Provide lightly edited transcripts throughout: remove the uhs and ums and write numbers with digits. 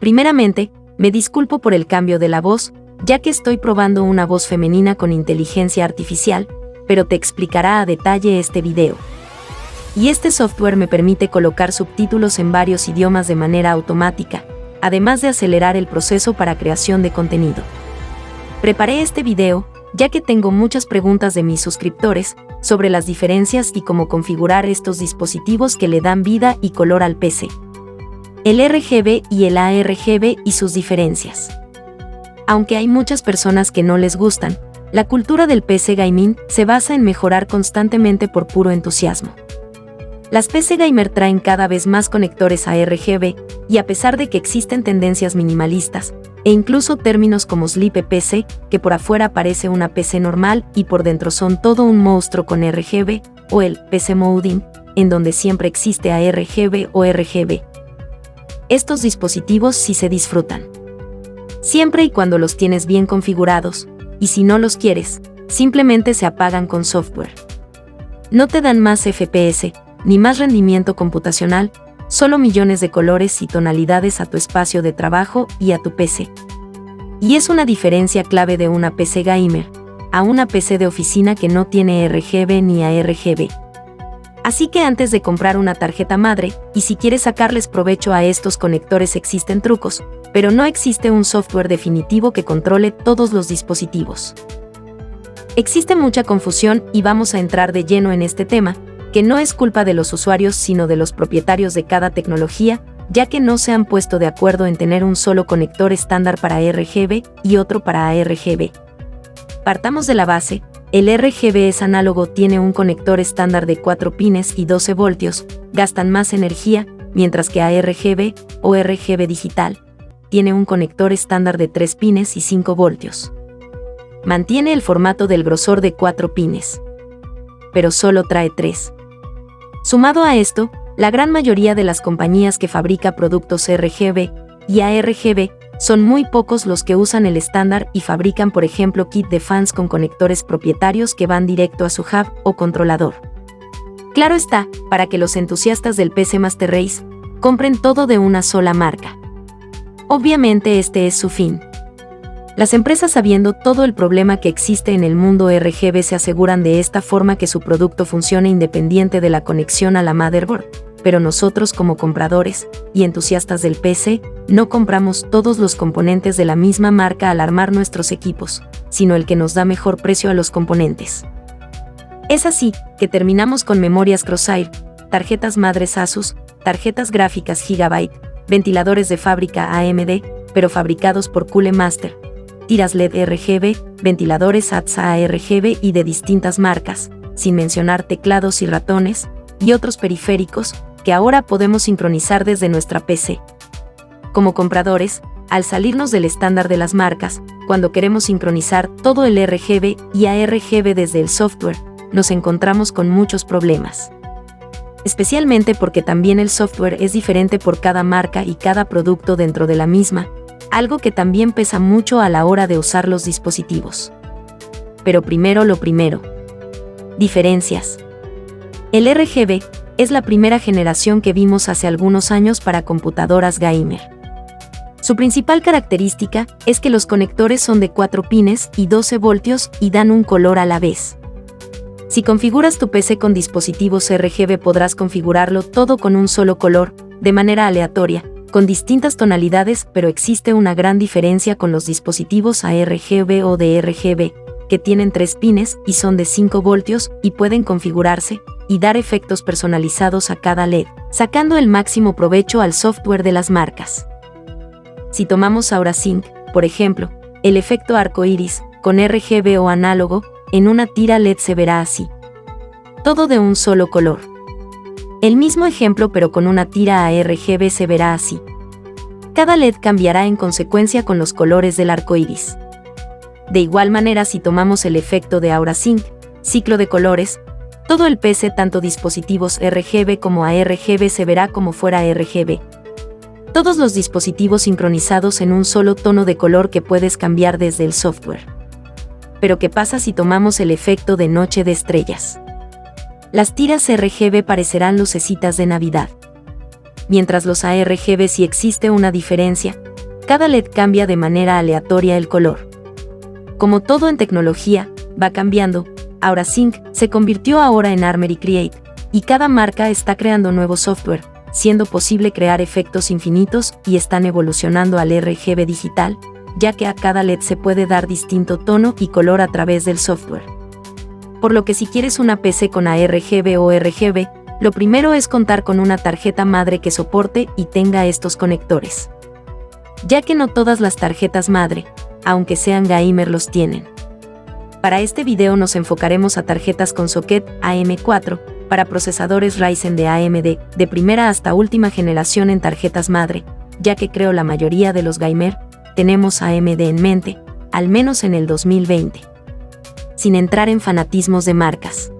Primeramente, me disculpo por el cambio de la voz, ya que estoy probando una voz femenina con inteligencia artificial, pero te explicará a detalle este video. Y este software me permite colocar subtítulos en varios idiomas de manera automática, además de acelerar el proceso para creación de contenido. Preparé este video, ya que tengo muchas preguntas de mis suscriptores sobre las diferencias y cómo configurar estos dispositivos que le dan vida y color al PC. El RGB y el ARGB y sus diferencias. Aunque hay muchas personas que no les gustan, la cultura del PC Gaming se basa en mejorar constantemente por puro entusiasmo. Las PC Gamer traen cada vez más conectores ARGB, y a pesar de que existen tendencias minimalistas, e incluso términos como Sleep PC, que por afuera parece una PC normal y por dentro son todo un monstruo con RGB, o el PC Modding, en donde siempre existe ARGB o RGB. Estos dispositivos sí se disfrutan. Siempre y cuando los tienes bien configurados, y si no los quieres, simplemente se apagan con software. No te dan más FPS, ni más rendimiento computacional, solo millones de colores y tonalidades a tu espacio de trabajo y a tu PC. Y es una diferencia clave de una PC gamer a una PC de oficina que no tiene RGB ni ARGB. Así que antes de comprar una tarjeta madre, y si quieres sacarles provecho a estos conectores existen trucos, pero no existe un software definitivo que controle todos los dispositivos. Existe mucha confusión y vamos a entrar de lleno en este tema, que no es culpa de los usuarios sino de los propietarios de cada tecnología, ya que no se han puesto de acuerdo en tener un solo conector estándar para RGB y otro para ARGB. Partamos de la base, el RGB es análogo, tiene un conector estándar de 4 pines y 12 voltios, gastan más energía, mientras que ARGB o RGB digital tiene un conector estándar de 3 pines y 5 voltios. Mantiene el formato del grosor de 4 pines, pero solo trae 3. Sumado a esto, la gran mayoría de las compañías que fabrica productos RGB y ARGB son muy pocos los que usan el estándar y fabrican por ejemplo kit de fans con conectores propietarios que van directo a su hub o controlador. Claro está, para que los entusiastas del PC Master Race compren todo de una sola marca. Obviamente este es su fin. Las empresas, sabiendo todo el problema que existe en el mundo RGB, se aseguran de esta forma que su producto funcione independiente de la conexión a la motherboard, pero nosotros como compradores y entusiastas del PC, no compramos todos los componentes de la misma marca al armar nuestros equipos, sino el que nos da mejor precio a los componentes. Es así que terminamos con memorias Crosshair, tarjetas madres Asus, tarjetas gráficas Gigabyte, ventiladores de fábrica AMD, pero fabricados por Cooler Master, tiras LED RGB, ventiladores ATSA ARGB y de distintas marcas, sin mencionar teclados y ratones, y otros periféricos, que ahora podemos sincronizar desde nuestra PC. Como compradores, al salirnos del estándar de las marcas, cuando queremos sincronizar todo el RGB y ARGB desde el software, nos encontramos con muchos problemas. Especialmente porque también el software es diferente por cada marca y cada producto dentro de la misma, algo que también pesa mucho a la hora de usar los dispositivos. Pero primero lo primero. Diferencias. El RGB es la primera generación que vimos hace algunos años para computadoras gamer. Su principal característica es que los conectores son de 4 pines y 12 voltios y dan un color a la vez. Si configuras tu PC con dispositivos RGB podrás configurarlo todo con un solo color, de manera aleatoria, con distintas tonalidades, pero existe una gran diferencia con los dispositivos ARGB o de RGB, que tienen 3 pines y son de 5 voltios y pueden configurarse y dar efectos personalizados a cada LED, sacando el máximo provecho al software de las marcas. Si tomamos AuraSync, por ejemplo, el efecto arco iris, con RGB o análogo, en una tira LED se verá así. Todo de un solo color. El mismo ejemplo pero con una tira ARGB se verá así. Cada LED cambiará en consecuencia con los colores del arco iris. De igual manera, si tomamos el efecto de AuraSync, ciclo de colores, todo el PC, tanto dispositivos RGB como ARGB, se verá como fuera RGB. Todos los dispositivos sincronizados en un solo tono de color que puedes cambiar desde el software. Pero ¿qué pasa si tomamos el efecto de noche de estrellas? Las tiras RGB parecerán lucecitas de Navidad. Mientras los ARGB sí existe una diferencia, cada LED cambia de manera aleatoria el color. Como todo en tecnología, va cambiando. AuraSync se convirtió ahora en Armoury Create, y cada marca está creando nuevo software, siendo posible crear efectos infinitos y están evolucionando al RGB digital, ya que a cada LED se puede dar distinto tono y color a través del software. Por lo que si quieres una PC con ARGB o RGB, lo primero es contar con una tarjeta madre que soporte y tenga estos conectores. Ya que no todas las tarjetas madre, aunque sean gamer, los tienen. Para este video nos enfocaremos a tarjetas con socket AM4, para procesadores Ryzen de AMD, de primera hasta última generación en tarjetas madre, ya que creo la mayoría de los gamer tenemos AMD en mente, al menos en el 2020. Sin entrar en fanatismos de marcas.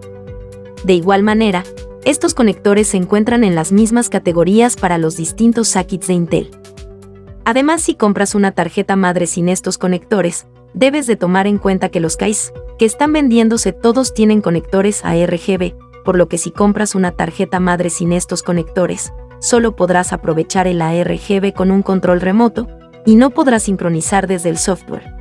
De igual manera, estos conectores se encuentran en las mismas categorías para los distintos sockets de Intel. Además, si compras una tarjeta madre sin estos conectores, debes de tomar en cuenta que los case que están vendiéndose todos tienen conectores ARGB, por lo que si compras una tarjeta madre sin estos conectores, solo podrás aprovechar el ARGB con un control remoto, y no podrás sincronizar desde el software.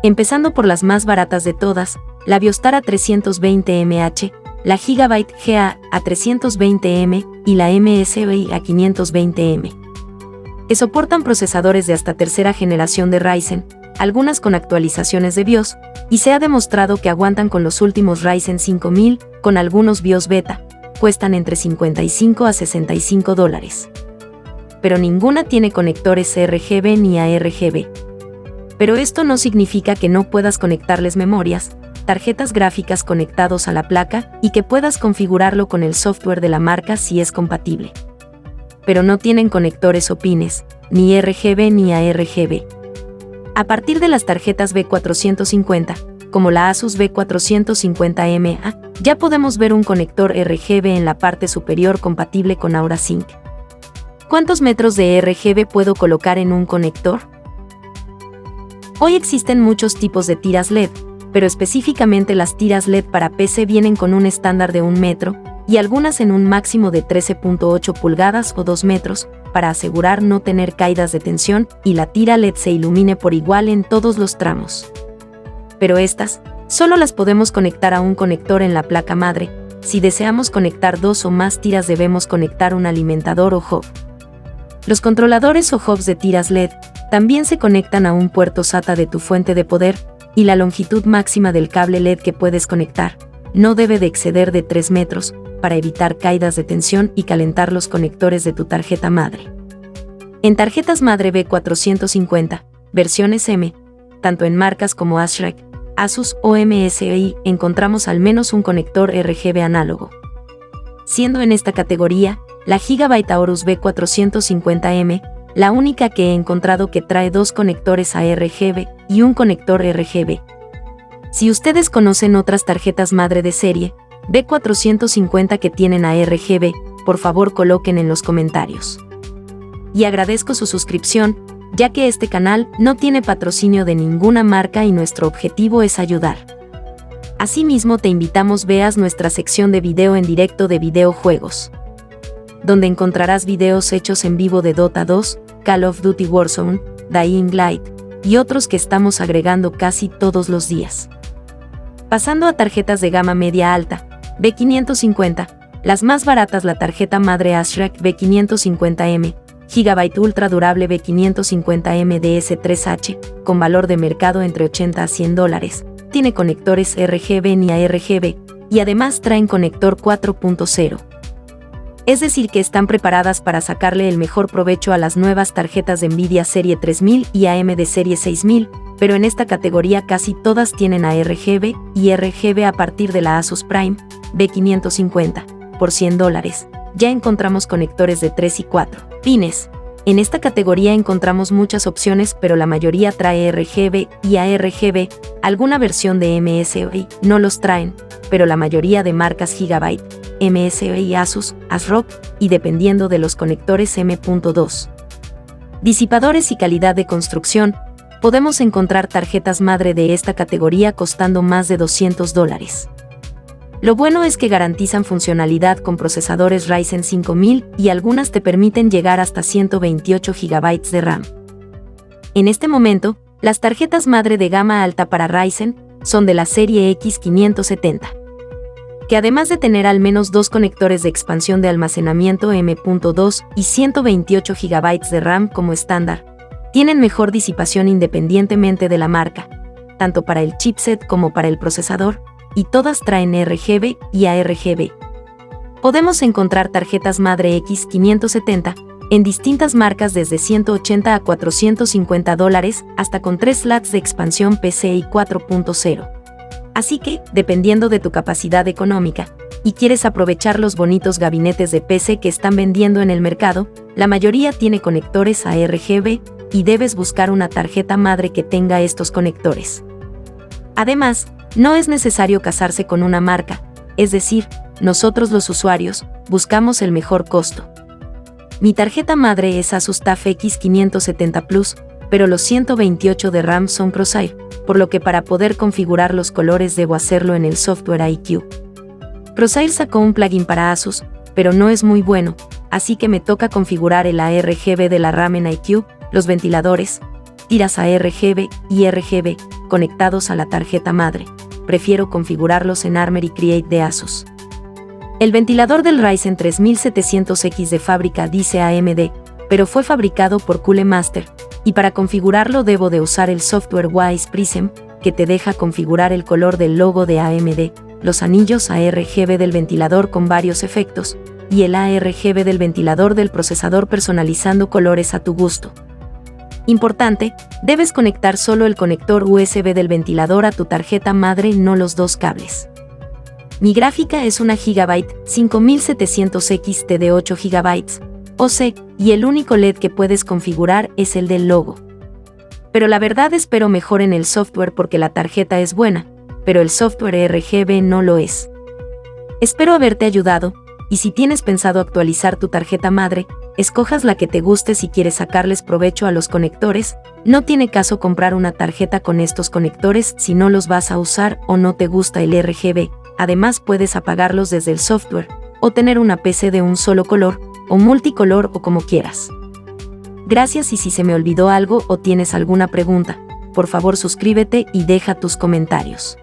Empezando por las más baratas de todas, la Biostar A320mH, la Gigabyte GA A320M y la MSI A520M, que soportan procesadores de hasta tercera generación de Ryzen, algunas con actualizaciones de BIOS, y se ha demostrado que aguantan con los últimos Ryzen 5000, con algunos BIOS beta, cuestan entre $55 a $65. Pero ninguna tiene conectores RGB ni ARGB. Pero esto no significa que no puedas conectarles memorias, tarjetas gráficas conectados a la placa y que puedas configurarlo con el software de la marca si es compatible. Pero no tienen conectores o pines, ni RGB ni ARGB. A partir de las tarjetas B450, como la Asus B450MA, ya podemos ver un conector RGB en la parte superior compatible con AuraSync. ¿Cuántos metros de RGB puedo colocar en un conector? Hoy existen muchos tipos de tiras LED, pero específicamente las tiras LED para PC vienen con un estándar de 1 metro, y algunas en un máximo de 13.8 pulgadas o 2 metros, para asegurar no tener caídas de tensión y la tira LED se ilumine por igual en todos los tramos. Pero estas, solo las podemos conectar a un conector en la placa madre. Si deseamos conectar 2 o más tiras debemos conectar un alimentador o hub. Los controladores o hubs de tiras LED también se conectan a un puerto SATA de tu fuente de poder, y la longitud máxima del cable LED que puedes conectar no debe de exceder de 3 metros, para evitar caídas de tensión y calentar los conectores de tu tarjeta madre. En tarjetas madre B450, versiones M, tanto en marcas como ASRock, Asus o MSI, encontramos al menos un conector RGB análogo. Siendo en esta categoría, la Gigabyte Aorus B450M, la única que he encontrado que trae 2 conectores ARGB y un conector RGB. Si ustedes conocen otras tarjetas madre de serie B450 que tienen ARGB, por favor coloquen en los comentarios. Y agradezco su suscripción, ya que este canal no tiene patrocinio de ninguna marca y nuestro objetivo es ayudar. Asimismo te invitamos veas nuestra sección de video en directo de videojuegos, donde encontrarás videos hechos en vivo de Dota 2, Call of Duty Warzone, Dying Light, y otros que estamos agregando casi todos los días. Pasando a tarjetas de gama media alta, B550, las más baratas la tarjeta madre ASRock B550M, Gigabyte ultra durable B550M DS3H, con valor de mercado entre $80 a $100, tiene conectores RGB ni ARGB, y además traen conector 4.0. Es decir que están preparadas para sacarle el mejor provecho a las nuevas tarjetas de Nvidia Serie 3000 y AMD Serie 6000, pero en esta categoría casi todas tienen ARGB y RGB a partir de la Asus Prime B550, por $100. Ya encontramos conectores de 3 y 4 pines. En esta categoría encontramos muchas opciones, pero la mayoría trae RGB y ARGB, alguna versión de MSI no los traen, pero la mayoría de marcas Gigabyte, MSI, Asus, ASRock, y dependiendo de los conectores M.2. Disipadores y calidad de construcción, podemos encontrar tarjetas madre de esta categoría costando más de $200. Lo bueno es que garantizan funcionalidad con procesadores Ryzen 5000 y algunas te permiten llegar hasta 128 GB de RAM. En este momento, las tarjetas madre de gama alta para Ryzen son de la serie X570, que además de tener al menos 2 conectores de expansión de almacenamiento M.2 y 128 GB de RAM como estándar, tienen mejor disipación independientemente de la marca, tanto para el chipset como para el procesador, y todas traen RGB y ARGB. Podemos encontrar tarjetas madre X570 en distintas marcas desde $180 a $450 hasta con 3 slots de expansión PCI 4.0. Así que, dependiendo de tu capacidad económica, y quieres aprovechar los bonitos gabinetes de PC que están vendiendo en el mercado, la mayoría tiene conectores a RGB y debes buscar una tarjeta madre que tenga estos conectores. Además, no es necesario casarse con una marca, es decir, nosotros los usuarios buscamos el mejor costo. Mi tarjeta madre es Asus TUF X570 Plus, pero los 128 de RAM son Crosshair, por lo que para poder configurar los colores debo hacerlo en el software iCUE. Crosshair sacó un plugin para Asus, pero no es muy bueno, así que me toca configurar el ARGB de la RAM en iCUE, los ventiladores, tiras ARGB y RGB conectados a la tarjeta madre. Prefiero configurarlos en Armoury Create de Asus. El ventilador del Ryzen 3700X de fábrica dice AMD, pero fue fabricado por Cooler Master, y para configurarlo debo de usar el software Wise Prism, que te deja configurar el color del logo de AMD, los anillos ARGB del ventilador con varios efectos, y el ARGB del ventilador del procesador personalizando colores a tu gusto. Importante, debes conectar solo el conector USB del ventilador a tu tarjeta madre, no los dos cables. Mi gráfica es una Gigabyte 5700 XT de 8 GB, OC, y el único LED que puedes configurar es el del logo. Pero la verdad espero mejor en el software porque la tarjeta es buena, pero el software RGB no lo es. Espero haberte ayudado, y si tienes pensado actualizar tu tarjeta madre, escojas la que te guste si quieres sacarles provecho a los conectores. No tiene caso comprar una tarjeta con estos conectores si no los vas a usar o no te gusta el RGB. Además puedes apagarlos desde el software, o tener una PC de un solo color, o multicolor o como quieras. Gracias, y si se me olvidó algo o tienes alguna pregunta, por favor suscríbete y deja tus comentarios.